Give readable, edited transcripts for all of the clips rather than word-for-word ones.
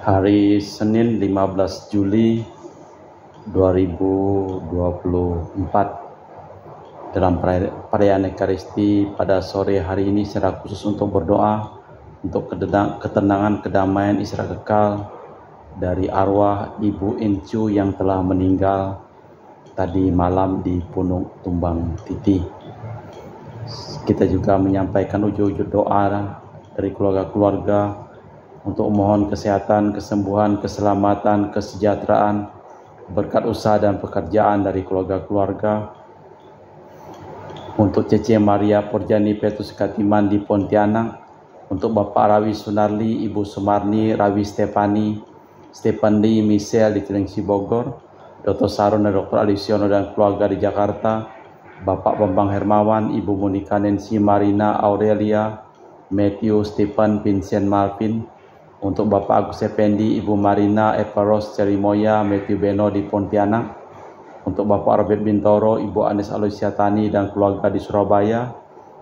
Hari Senin 15 Juli 2024 dalam perayaan Ekaristi pada sore hari ini secara khusus untuk berdoa untuk ketenangan, kedamaian, istirahat kekal dari arwah Ibu Encu yang telah meninggal tadi malam di Punuk Tumbang Titi. Kita juga menyampaikan ujug-ujug doa dari keluarga-keluarga untuk mohon kesehatan, kesembuhan, keselamatan, kesejahteraan, berkat usaha dan pekerjaan dari keluarga-keluarga. Untuk Cece Maria Porjani Petrus Katiman di Pontianak, untuk Bapak Rawi Sunarli, Ibu Sumarni, Rawi Stefani, Stefan Lee, Michelle di Cilengsi Bogor, Dr. Saron dan Dr. Alisiono dan keluarga di Jakarta, Bapak Bambang Hermawan, Ibu Monika Nancy, Marina, Aurelia, Matthew, Stephen, Vincent, Marvin, untuk Bapak Agus Effendi, Ibu Marina, Eva Ros, Cerimoya, Matthew Beno di Pontianak, untuk Bapak Robert Bintoro, Ibu Anis Aloysiatani dan keluarga di Surabaya,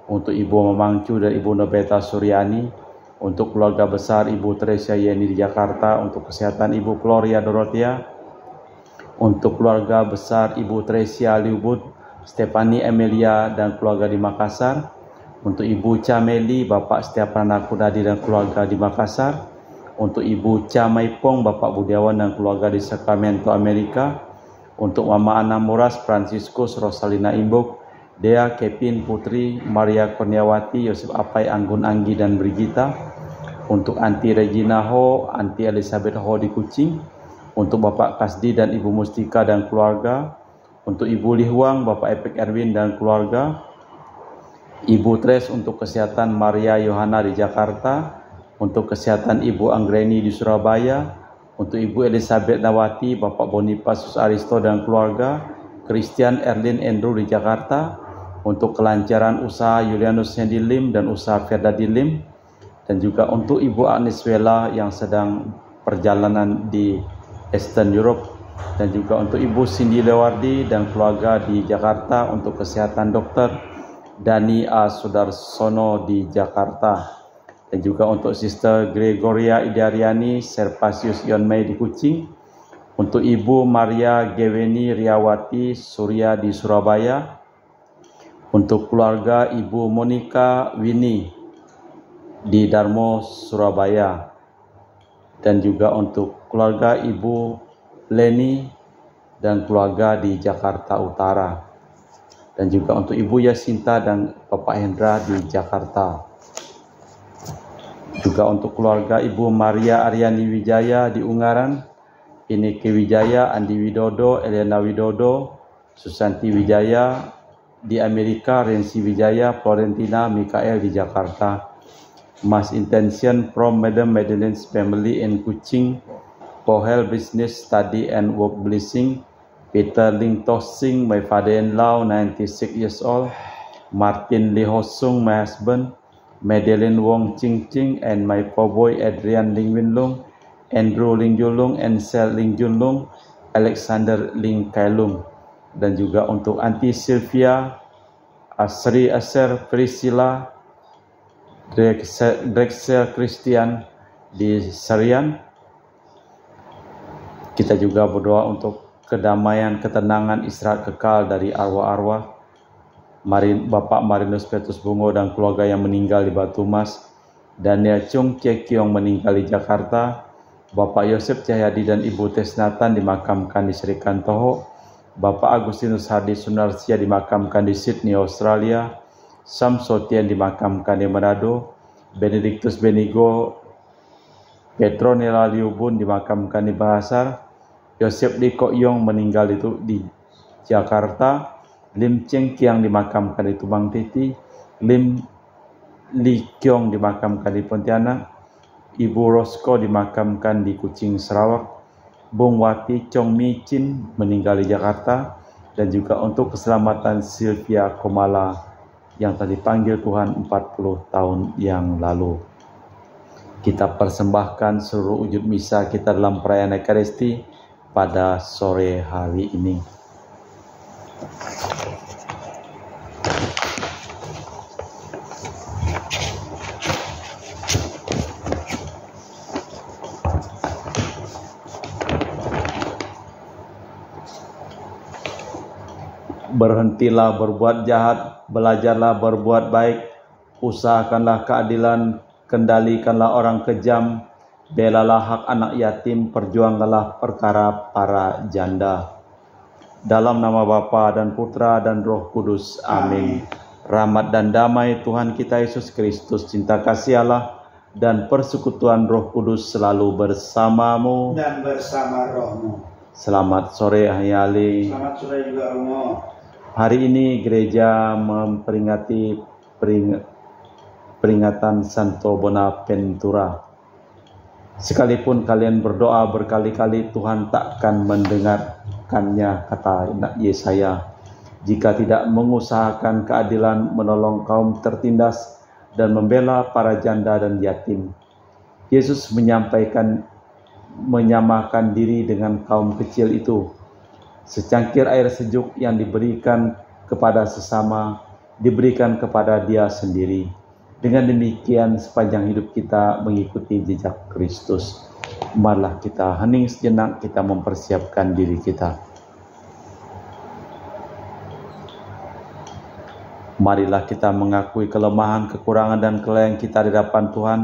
untuk Ibu Mamangcu dan Ibu Nobeta Suryani, untuk keluarga besar Ibu Teresia Yeni di Jakarta, untuk kesehatan Ibu Gloria Dorothea, untuk keluarga besar Ibu Teresia Liubud, Stefani Emilia dan keluarga di Makassar, untuk Ibu Cameli, Bapak Setiapan Nakudadi dan keluarga di Makassar, untuk Ibu Cha Maipong, Bapak Budiawan dan keluarga di Sacramento, Amerika, untuk Mama Ana Muras, Franciscus, Rosalina Imbuk, Dea, Kevin, Putri, Maria Kurniawati, Yosef Apai, Anggun Anggi dan Brigita, untuk Anti Regina Ho, Anti Elizabeth Ho di Kucing, untuk Bapak Kasdi dan Ibu Mustika dan keluarga, untuk Ibu Lihuang, Bapak Epek Erwin dan keluarga, Ibu Tres untuk kesehatan Maria Yohana di Jakarta, untuk kesehatan Ibu Anggreni di Surabaya, untuk Ibu Elizabeth Nawati, Bapak Bonifacius Aristo dan keluarga, Christian Erlin Andrew di Jakarta, untuk kelancaran usaha Julianus Hendy Lim dan usaha Ferdadi Lim, dan juga untuk Ibu Agnes Wela yang sedang perjalanan di Eastern Europe, dan juga untuk Ibu Cindy Lewardi dan keluarga di Jakarta, untuk kesehatan Dr. Dani A. Sudarsono di Jakarta, dan juga untuk Sister Gregoria Idaryani Serpasius Yonmei di Kucing, untuk Ibu Maria Geweni Riawati Surya di Surabaya, untuk keluarga Ibu Monica Winnie di Darmo Surabaya, dan juga untuk keluarga Ibu Leni dan keluarga di Jakarta Utara, dan juga untuk Ibu Yasinta dan Bapak Hendra di Jakarta. Juga untuk keluarga Ibu Maria Aryani Wijaya di Ungaran, Ineke Wijaya, Andi Widodo, Elena Widodo, Susanti Wijaya di Amerika, Rensi Wijaya, Florentina, Mikael di Jakarta. Mass intention from Madam Madeleine's family in Kuching, Pohel Business Study and Work Blessing, Peter Ling Tosing, my father-in-law, 96 years old, Martin Lee Hosung, my husband, Madeleine Wong Ching Ching, and my poor Adrian Ling Winlung, Andrew Ling Julung, Ansel Ling Junlung, Alexander Ling Kailung, dan juga untuk Auntie Sylvia, Asri Aser, Priscilla, Drexel Christian di Serian. Kita juga berdoa untuk kedamaian, ketenangan, istirahat kekal dari arwah-arwah Bapak Marinus Petrus Bungo dan keluarga yang meninggal di Batu Mas, Daniel Chung Cekiong meninggal di Jakarta, Bapak Yosef Cahyadi dan Ibu Tesnatan dimakamkan di Sri Kantoho, Bapak Agustinus Hardi Sunarsia dimakamkan di Sydney, Australia, Sam Sotian dimakamkan di Manado, Benedictus Benigo Petronella Liubun dimakamkan di Bahasar, Yosef Lee Kok Yong meninggal di Jakarta, Lim Cheng Kiang dimakamkan di Tumbang Titi, Lim Li Kiong dimakamkan di Pontianak, Ibu Rosko dimakamkan di Kucing, Sarawak, Bung Wati Chong Mi Chin meninggal di Jakarta, dan juga untuk keselamatan Sylvia Komala yang tadi panggil Tuhan 40 tahun yang lalu. Kita persembahkan seluruh wujud misa kita dalam perayaan Ekaristi pada sore hari ini. Berhentilah berbuat jahat, belajarlah berbuat baik, usahakanlah keadilan, kendalikanlah orang kejam, belalah hak anak yatim, perjuangkanlah perkara para janda. Dalam nama Bapa dan Putra dan Roh Kudus. Amin. Rahmat dan damai Tuhan kita Yesus Kristus, cinta kasih Allah, dan persekutuan Roh Kudus selalu bersamamu dan bersama rohmu. Selamat sore Hayali. Selamat sore juga Romo. Hari ini gereja memperingati peringatan Santo Bonaventura. Sekalipun kalian berdoa berkali-kali, Tuhan takkan mendengarkannya, kata Yesaya. Jika tidak mengusahakan keadilan, menolong kaum tertindas, dan membela para janda dan yatim. Yesus menyamakan diri dengan kaum kecil itu. Secangkir air sejuk yang diberikan kepada sesama, diberikan kepada dia sendiri. Dengan demikian sepanjang hidup kita mengikuti jejak Kristus. Marilah kita hening sejenak, kita mempersiapkan diri kita. Marilah kita mengakui kelemahan, kekurangan, dan kelemahan kita di hadapan Tuhan.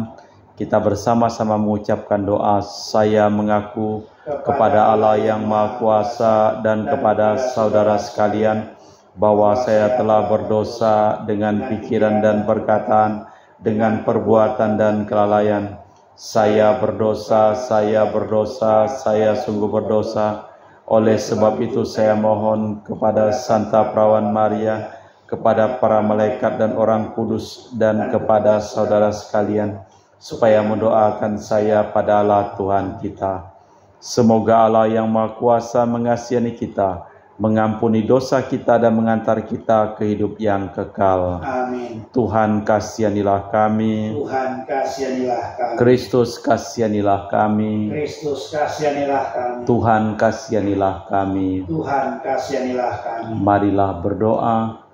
Kita bersama-sama mengucapkan doa. Saya mengaku kepada Allah yang Maha Kuasa dan kepada saudara sekalian bahwa saya telah berdosa dengan pikiran dan perkataan, dengan perbuatan dan kelalaian. Saya berdosa, saya sungguh berdosa. Oleh sebab itu saya mohon kepada Santa Perawan Maria, kepada para malaikat dan orang kudus, dan kepada saudara sekalian, supaya mendoakan saya pada Allah Tuhan kita. Semoga Allah yang Maha Kuasa mengasihi kita, mengampuni dosa kita, dan mengantar kita ke hidup yang kekal. Amin. Tuhan kasihanilah kami. Tuhan kasihanilah kami. Kristus kasihanilah kami. Kristus kasihanilah kami. Tuhan kasihanilah kami. Tuhan kasihanilah kami. Marilah berdoa.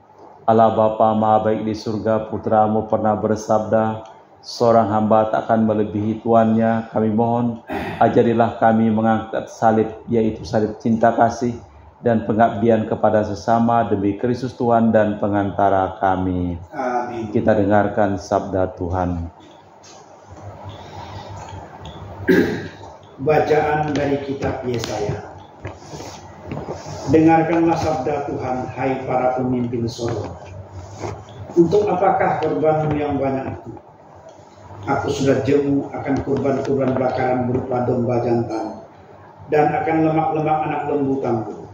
Allah Bapa Maha Baik di surga, Putramu pernah bersabda, seorang hamba takkan melebihi tuannya. Kami mohon, ajarilah kami mengangkat salib, yaitu salib cinta kasih dan pengabdian kepada sesama demi Kristus Tuhan dan pengantara kami. Amin. Kita dengarkan sabda Tuhan. Bacaan dari kitab Yesaya. Dengarkanlah sabda Tuhan, hai para pemimpin sorga. Untuk apakah korbanmu yang banyak itu? Aku sudah jemu akan kurban-kurban bakaran berupa domba jantan, dan akan lemak-lemak anak lembu tangguh.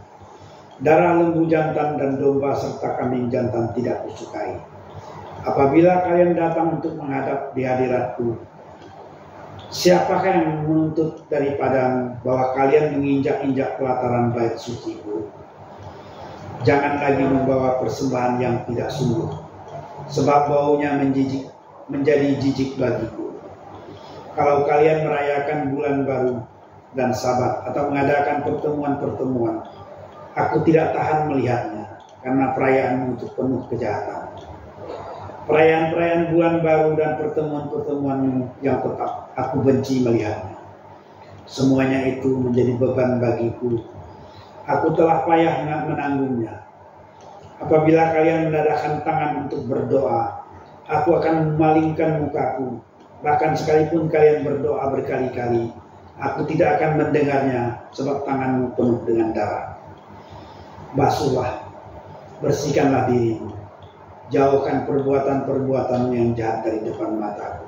Darah lembu jantan dan domba serta kambing jantan tidak kusukai. Apabila kalian datang untuk menghadap di hadiratku, siapakah yang menuntut daripadamu bahwa kalian menginjak-injak pelataran bait suciku? Jangan lagi membawa persembahan yang tidak sungguh, sebab baunya menjadi jijik bagiku. Kalau kalian merayakan bulan baru dan Sabat atau mengadakan pertemuan-pertemuan, aku tidak tahan melihatnya, karena perayaanmu itu penuh kejahatan. Perayaan-perayaan bulan baru dan pertemuan-pertemuanmu yang tetap aku benci melihatnya. Semuanya itu menjadi beban bagiku. Aku telah payah menanggungnya. Apabila kalian menadahkan tangan untuk berdoa, aku akan memalingkan mukaku. Bahkan sekalipun kalian berdoa berkali-kali, aku tidak akan mendengarnya, sebab tanganmu penuh dengan darah. Basuhlah, bersihkanlah dirimu. Jauhkan perbuatan-perbuatanmu yang jahat dari depan mataku.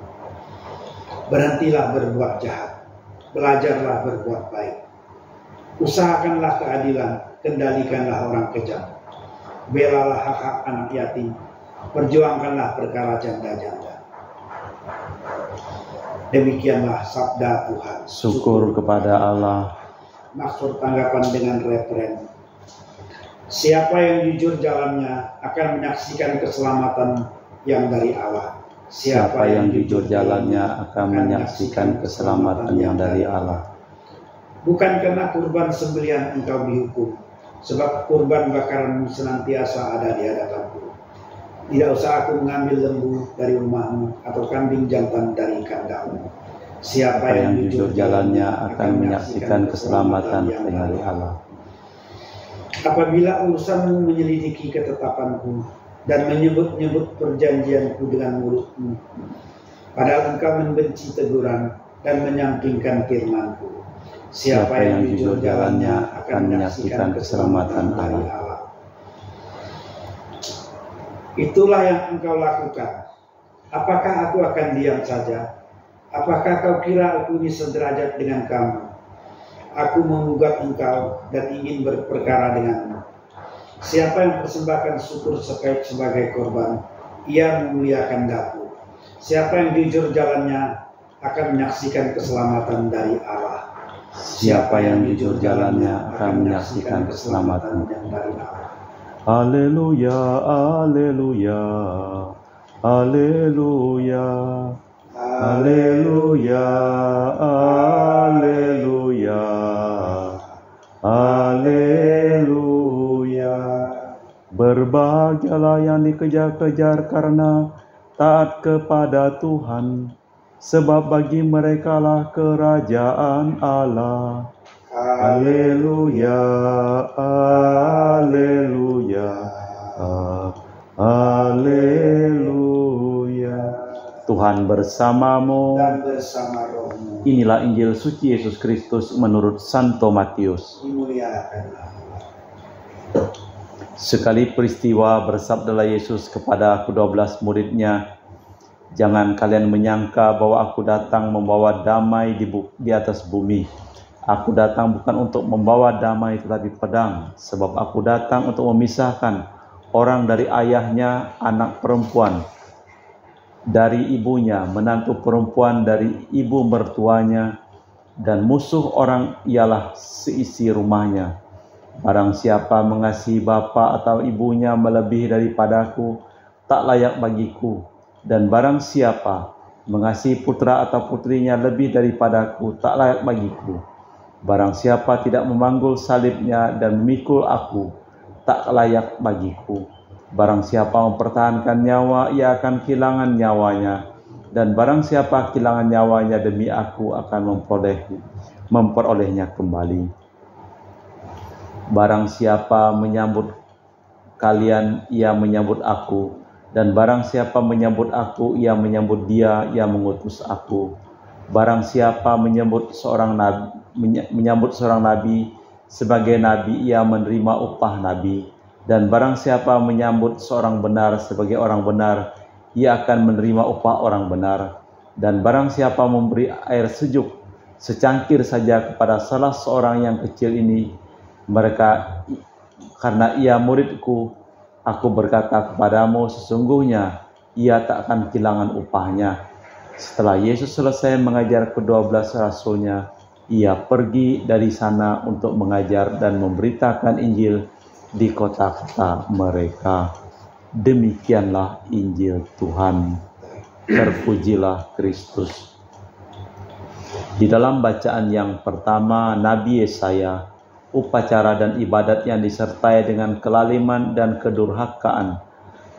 Berhentilah berbuat jahat, belajarlah berbuat baik. Usahakanlah keadilan, kendalikanlah orang kejam. Belalah hak-hak anak yatim, perjuangkanlah perkara janda-janda. Demikianlah sabda Tuhan. Syukur kepada Allah. Maksud tanggapan dengan referen. Siapa yang jujur jalannya akan menyaksikan keselamatan yang dari Allah. Siapa yang jujur jalannya akan menyaksikan keselamatan yang dari Allah. Bukan karena kurban sembelihan engkau dihukum, sebab kurban bakaranmu senantiasa ada di hadapanku. Tidak usah aku mengambil lembu dari rumahmu atau kambing jantan dari kandangmu. Siapa yang jujur jalannya akan menyaksikan keselamatan yang dari Allah. Apabila urusanmu menyelidiki ketetapanku dan menyebut-nyebut perjanjianku dengan mulutmu, padahal engkau membenci teguran dan menyampingkan firmanku. Siapa yang jujur jalannya akan menyaksikan keselamatan dari Allah. Itulah yang engkau lakukan. Apakah aku akan diam saja? Apakah kau kira aku ini sederajat dengan kamu? Aku menggugat engkau dan ingin berperkara denganmu. Siapa yang persembahkan syukur sebagai korban, ia memuliakan daku. Siapa yang jujur jalannya akan menyaksikan keselamatan dari Allah. Siapa yang jujur jalannya akan menyaksikan keselamatan dari Allah. Haleluya, haleluya, haleluya, haleluya, haleluya, haleluya. Berbahagialah yang dikejar-kejar karena taat kepada Tuhan, sebab bagi merekalah kerajaan Allah. Haleluya, haleluya, haleluya. Tuhan bersamamu Dan bersama rohmu. Inilah Injil suci Yesus Kristus menurut Santo Matius. Dimuliakanlah. Sekali peristiwa bersabdalah Yesus kepada ke-12 muridnya, "Jangan kalian menyangka bahwa aku datang membawa damai di atas bumi. Aku datang bukan untuk membawa damai tetapi pedang, sebab aku datang untuk memisahkan orang dari ayahnya, anak perempuan dari ibunya, menantu perempuan dari ibu mertuanya, dan musuh orang ialah seisi rumahnya. Barang siapa mengasihi bapa atau ibunya melebihi daripadaku, tak layak bagiku. Dan barang siapa mengasihi putra atau putrinya lebih daripadaku, tak layak bagiku. Barang siapa tidak memanggul salibnya dan memikul aku, tak layak bagiku. Barang siapa mempertahankan nyawa, ia akan kehilangan nyawanya. Dan barang siapa kehilangan nyawanya demi aku akan memperolehnya kembali. Barang siapa menyambut kalian, ia menyambut aku. Dan barang siapa menyambut aku, ia menyambut dia yang mengutus aku. Barang siapa menyambut seorang nabi sebagai nabi, ia menerima upah nabi. Dan barang siapa menyambut seorang benar sebagai orang benar, ia akan menerima upah orang benar. Dan barang siapa memberi air sejuk secangkir saja kepada salah seorang yang kecil ini, karena ia muridku, aku berkata kepadamu, sesungguhnya ia tak akan kehilangan upahnya." Setelah Yesus selesai mengajar ke-12 rasulnya, ia pergi dari sana untuk mengajar dan memberitakan Injil di kota-kota mereka. Demikianlah Injil Tuhan. Terpujilah Kristus. Di dalam bacaan yang pertama, Nabi Yesaya, upacara dan ibadat yang disertai dengan kelaliman dan kedurhakaan,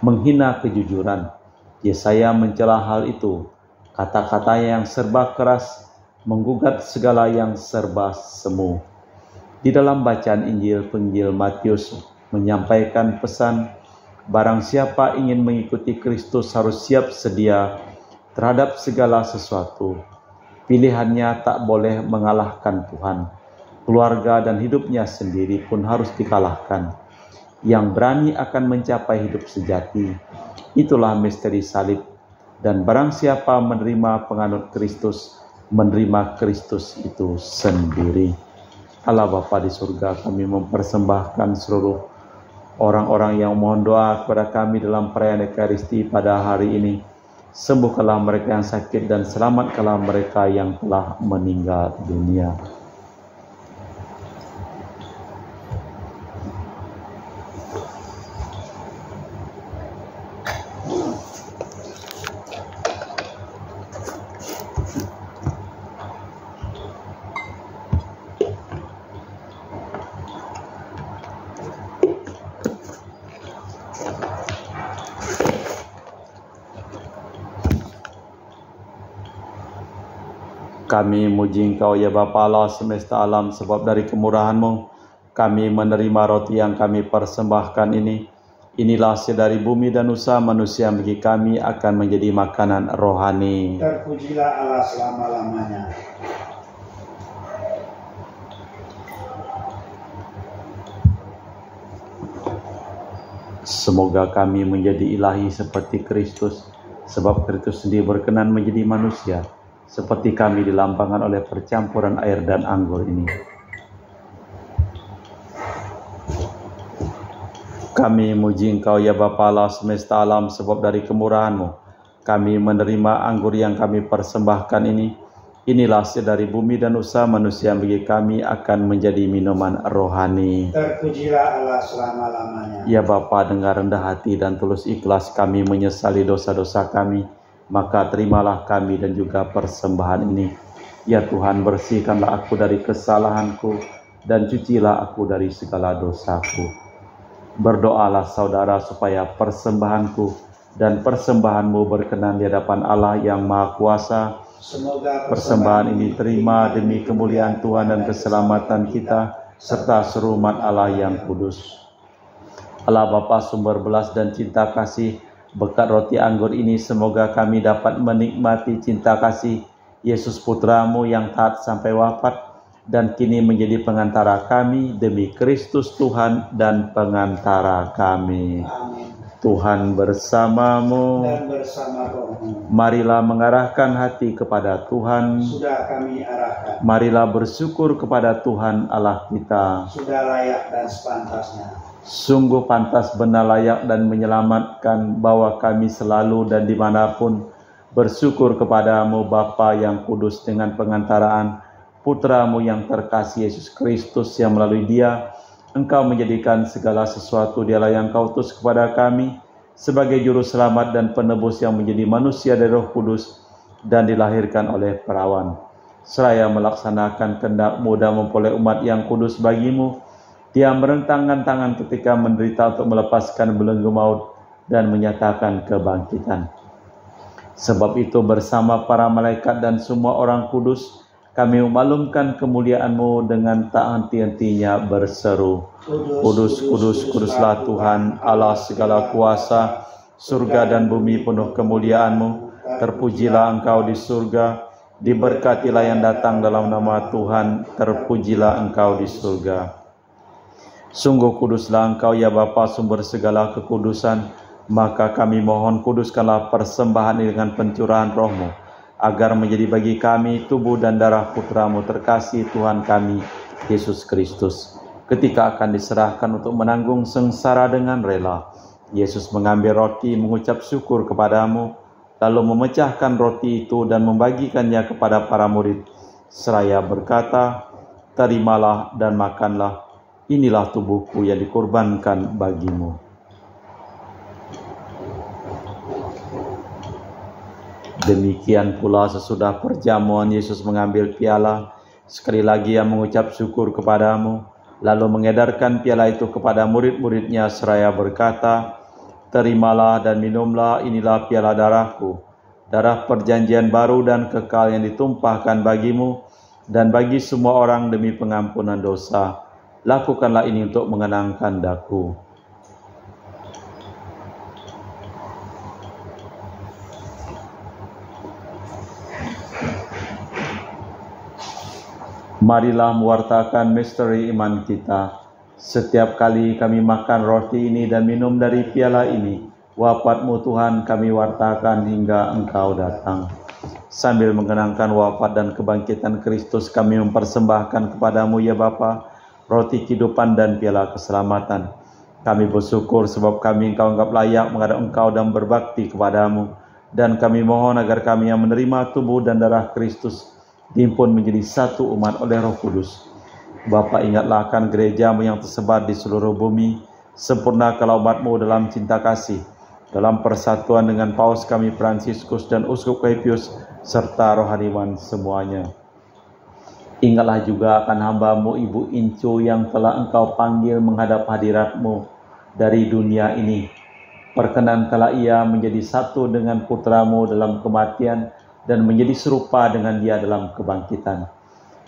menghina kejujuran. Yesaya mencela hal itu. Kata-kata yang serba keras, menggugat segala yang serba semu. Di dalam bacaan Injil, penginjil Matius menyampaikan pesan, barang siapa ingin mengikuti Kristus harus siap sedia terhadap segala sesuatu. Pilihannya tak boleh mengalahkan Tuhan. Keluarga dan hidupnya sendiri pun harus dikalahkan. Yang berani akan mencapai hidup sejati. Itulah misteri salib. Dan barang siapa menerima penganut Kristus, menerima Kristus itu sendiri. Allah Bapa di surga, kami mempersembahkan seluruh orang-orang yang mohon doa kepada kami dalam perayaan Ekaristi pada hari ini. Sembuhkanlah mereka yang sakit dan selamatkanlah mereka yang telah meninggal dunia. Kami muji Engkau ya Bapa Allah semesta alam, sebab dari kemurahan-Mu kami menerima roti yang kami persembahkan ini. Inilah hasil dari bumi dan usaha manusia bagi kami akan menjadi makanan rohani. Terpujilah Allah selama-lamanya. Semoga kami menjadi ilahi seperti Kristus, sebab Kristus sendiri berkenan menjadi manusia, seperti kami dilambangkan oleh percampuran air dan anggur ini. Kami muji Engkau ya Bapa Allah semesta alam, sebab dari kemurahan-Mu kami menerima anggur yang kami persembahkan ini. Inilah hasil dari bumi dan usaha manusia bagi kami akan menjadi minuman rohani. Terpujilah Allah selama-lamanya. Ya Bapa, dengar rendah hati dan tulus ikhlas kami menyesali dosa-dosa kami, maka terimalah kami dan juga persembahan ini. Ya Tuhan, bersihkanlah aku dari kesalahanku dan cucilah aku dari segala dosaku. Berdoalah saudara supaya persembahanku dan persembahanmu berkenan di hadapan Allah yang Maha Kuasa. Semoga persembahan ini terima demi kemuliaan Tuhan dan keselamatan kita, serta seluruh umat Allah yang kudus. Allah Bapa sumber belas dan cinta kasih, berkat roti anggur ini semoga kami dapat menikmati cinta kasih Yesus Putra-Mu yang taat sampai wafat, dan kini menjadi pengantara kami demi Kristus Tuhan dan pengantara kami. Amin. Tuhan bersamamu. Dan bersama rohmu. Marilah mengarahkan hati kepada Tuhan. Sudah kami arahkan. Marilah bersyukur kepada Tuhan Allah kita. Sudah layak dan sepantasnya. Sungguh pantas, benar, layak dan menyelamatkan bahwa kami selalu dan dimanapun bersyukur kepadamu Bapa yang kudus, dengan pengantaraan Putra-Mu yang terkasih Yesus Kristus, yang melalui Dia Engkau menjadikan segala sesuatu. Dialah yang Kau utus kepada kami sebagai juru selamat dan penebus yang menjadi manusia dari Roh Kudus dan dilahirkan oleh perawan. Seraya melaksanakan kehendak-Mu dan memperoleh umat yang kudus bagi-Mu, Dia merentangkan tangan ketika menderita untuk melepaskan belenggu maut dan menyatakan kebangkitan. Sebab itu bersama para malaikat dan semua orang kudus, kami memaklumkan kemuliaan-Mu dengan tak henti-hentinya berseru, Kudus, kudus, kuduslah Tuhan, Allah segala kuasa, surga dan bumi penuh kemuliaan-Mu. Terpujilah Engkau di surga, diberkatilah yang datang dalam nama Tuhan, terpujilah Engkau di surga. Sungguh kuduslah Engkau ya Bapa, sumber segala kekudusan, maka kami mohon kuduskanlah persembahan ini dengan pencurahan Roh-Mu, agar menjadi bagi kami tubuh dan darah Putra-Mu terkasih Tuhan kami, Yesus Kristus. Ketika akan diserahkan untuk menanggung sengsara dengan rela, Yesus mengambil roti, mengucap syukur kepadamu, lalu memecahkan roti itu dan membagikannya kepada para murid, seraya berkata, terimalah dan makanlah, inilah tubuhku yang dikorbankan bagimu. Demikian pula sesudah perjamuan Yesus mengambil piala, sekali lagi Ia mengucap syukur kepadamu, lalu mengedarkan piala itu kepada murid-muridnya seraya berkata, terimalah dan minumlah, inilah piala darahku, darah perjanjian baru dan kekal yang ditumpahkan bagimu dan bagi semua orang demi pengampunan dosa. Lakukanlah ini untuk mengenangkan daku. Marilah mewartakan misteri iman kita. Setiap kali kami makan roti ini dan minum dari piala ini, wafat-Mu Tuhan kami wartakan hingga Engkau datang. Sambil mengenangkan wafat dan kebangkitan Kristus, kami mempersembahkan kepadamu ya Bapa, roti kehidupan dan piala keselamatan. Kami bersyukur sebab kami Engkau anggap layak menghadap Engkau dan berbakti kepadamu. Dan kami mohon agar kami yang menerima tubuh dan darah Kristus dihimpun menjadi satu umat oleh Roh Kudus. Bapa, ingatlah akan gereja-Mu yang tersebar di seluruh bumi. Sempurnakanlah umat-Mu dalam cinta kasih, dalam persatuan dengan Paus kami Fransiskus dan Uskup Kepius, serta rohaniwan semuanya. Ingatlah juga akan hamba-Mu Ibu Incu yang telah Engkau panggil menghadap hadirat-Mu dari dunia ini. Perkenankanlah ia menjadi satu dengan Putra-Mu dalam kematian dan menjadi serupa dengan Dia dalam kebangkitan.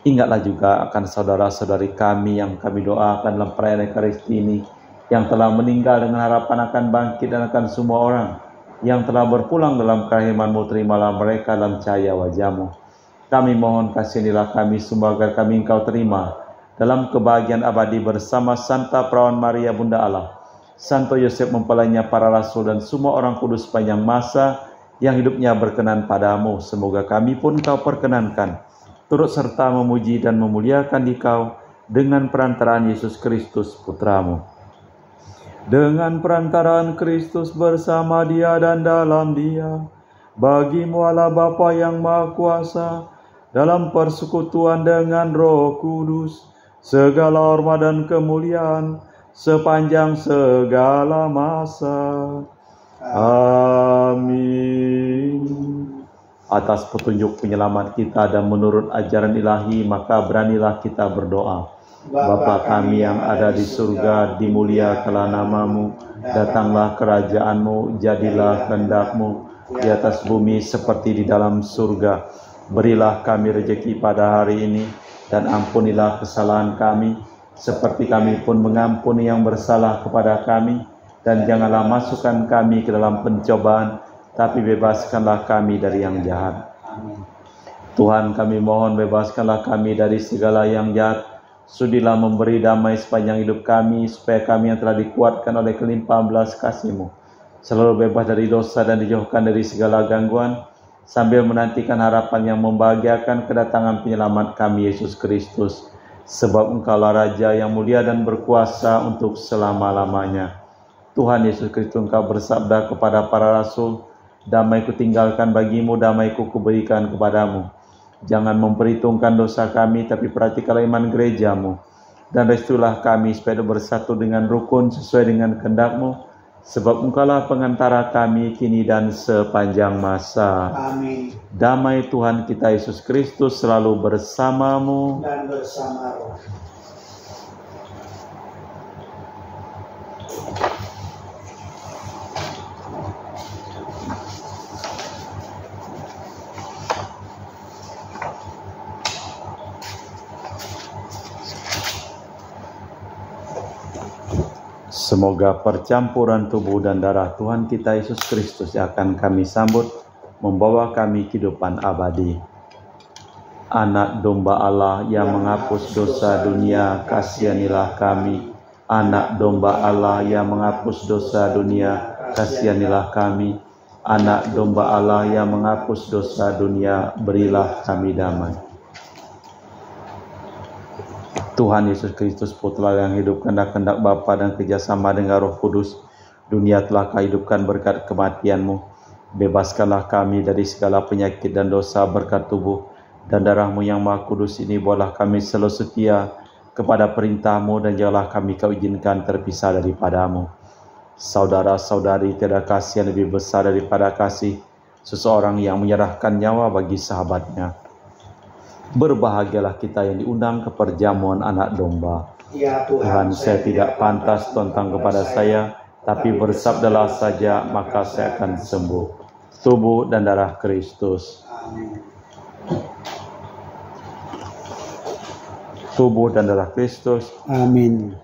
Ingatlah juga akan saudara-saudari kami yang kami doakan dalam perayaan Ekaristi ini, yang telah meninggal dengan harapan akan bangkit, dan akan semua orang yang telah berpulang dalam kerahiman-Mu, terimalah mereka dalam cahaya wajah-Mu. Kami mohon kasihanilah kami semua agar kami Engkau terima dalam kebahagiaan abadi bersama Santa Perawan Maria Bunda Allah, Santo Yosef mempelainya para rasul, dan semua orang kudus sepanjang masa yang hidupnya berkenan padamu. Semoga kami pun Engkau perkenankan turut serta memuji dan memuliakan Dikau dengan perantaraan Yesus Kristus Putramu. Dengan perantaraan Kristus bersama Dia dan dalam Dia, bagi-Mu Allah Bapa yang Maha Kuasa, dalam persekutuan dengan Roh Kudus, segala hormat dan kemuliaan sepanjang segala masa. Amin. Atas petunjuk penyelamat kita dan menurut ajaran ilahi, maka beranilah kita berdoa. Bapa kami yang ada di surga, dimuliakanlah nama-Mu, datanglah kerajaan-Mu, jadilah kehendak-Mu di atas bumi seperti di dalam surga. Berilah kami rezeki pada hari ini, dan ampunilah kesalahan kami, seperti kami pun mengampuni yang bersalah kepada kami. Dan janganlah masukkan kami ke dalam pencobaan, tapi bebaskanlah kami dari yang jahat. Tuhan, kami mohon bebaskanlah kami dari segala yang jahat. Sudilah memberi damai sepanjang hidup kami, supaya kami yang telah dikuatkan oleh kelimpahan belas kasih-Mu selalu bebas dari dosa dan dijauhkan dari segala gangguan, sambil menantikan harapan yang membahagiakan kedatangan penyelamat kami, Yesus Kristus. Sebab Engkaulah Raja yang mulia dan berkuasa untuk selama-lamanya. Tuhan Yesus Kristus, Engkau bersabda kepada para rasul, damai kutinggalkan bagimu, damai kuberikan kepadamu. Jangan memperhitungkan dosa kami, tapi perhatikanlah iman gereja-Mu. Dan restuilah kami supaya bersatu dengan rukun sesuai dengan kehendak-Mu. Sebab Engkaulah pengantara kami kini dan sepanjang masa. Amin. Damai Tuhan kita Yesus Kristus selalu bersama-Mu Dan bersama roh. Semoga percampuran tubuh dan darah Tuhan kita Yesus Kristus yang akan kami sambut membawa kami kehidupan abadi. Anak domba Allah yang menghapus dosa dunia, kasihanilah kami. Anak domba Allah yang menghapus dosa dunia, kasihanilah kami. Anak domba Allah yang menghapus dosa dunia, berilah kami damai. Tuhan Yesus Kristus, Putra yang hidup kehendak Bapa dan kerjasama dengan Roh Kudus, dunia telah Kau hidupkan berkat kematian-Mu. Bebaskanlah kami dari segala penyakit dan dosa berkat tubuh dan darah-Mu yang Maha Kudus ini. Buatlah kami selalu setia kepada perintah-Mu, dan janganlah kami Kau izinkan terpisah daripada-Mu. Saudara-saudari, tiada kasih yang lebih besar daripada kasih seseorang yang menyerahkan nyawa bagi sahabatnya. Berbahagialah kita yang diundang ke perjamuan anak domba. Ya Tuhan, saya tidak pantas tentang kepada saya, tapi bersabdalah saja, maka saya akan sembuh. Tubuh dan darah Kristus. Amin. Tubuh dan darah Kristus. Amin.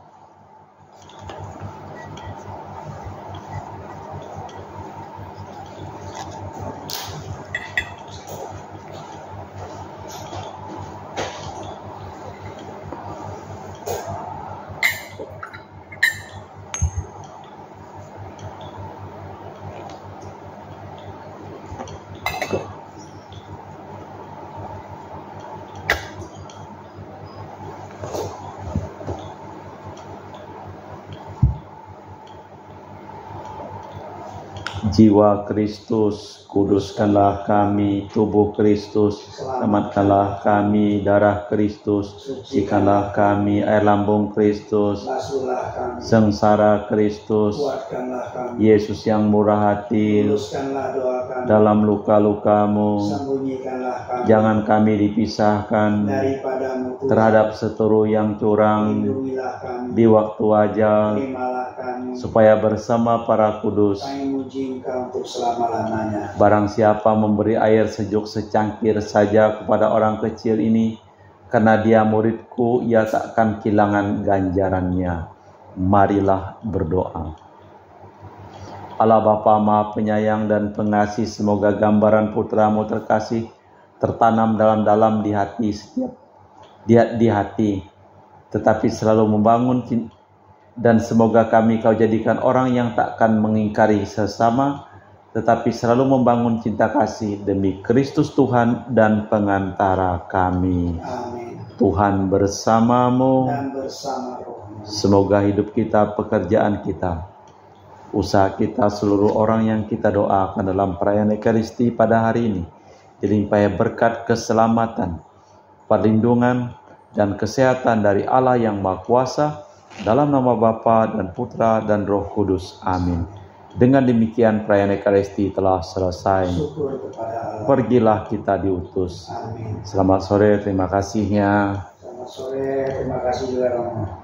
Jiwa Kristus, kuduskanlah kami. Tubuh Kristus, selamatkanlah kami. Darah Kristus, sucikanlah kami. Air lambung Kristus, Basuhlah kami. sengsara Kristus. Kuatkanlah kami. Yesus yang murah hati, Tuluskanlah doa kami. dalam luka-lukamu, Sembunyikanlah kami. jangan kami dipisahkan Daripada-Mu Tuhan. terhadap seteru yang curang Lindungilah kami. di waktu ajal, Terimalah kami. supaya bersama para kudus. Kami muji Engkau untuk selama-lamanya. Barang siapa memberi air sejuk secangkir saja kepada orang kecil ini, Karena dia muridku, ia takkan kehilangan ganjarannya. Marilah berdoa. Allah Bapa Maha Penyayang dan Pengasih, semoga gambaran putramu terkasih tertanam dalam-dalam di hati tetapi selalu membangun, dan semoga kami kau jadikan orang yang takkan mengingkari sesama, tetapi selalu membangun cinta kasih demi Kristus Tuhan dan pengantara kami. Amin. Tuhan bersamamu, Dan bersama rohmu. semoga hidup kita, pekerjaan kita, usaha kita, seluruh orang yang kita doakan dalam perayaan Ekaristi pada hari ini dilimpahi berkat keselamatan, perlindungan, dan kesehatan dari Allah yang Maha Kuasa, dalam nama Bapa dan Putra dan Roh Kudus. Amin. Dengan demikian perayaan Ekaristi telah selesai. Syukur kepada Allah. Pergilah kita diutus. Amin. Selamat sore, terima kasihnya. Selamat sore, terima kasih juga Romo.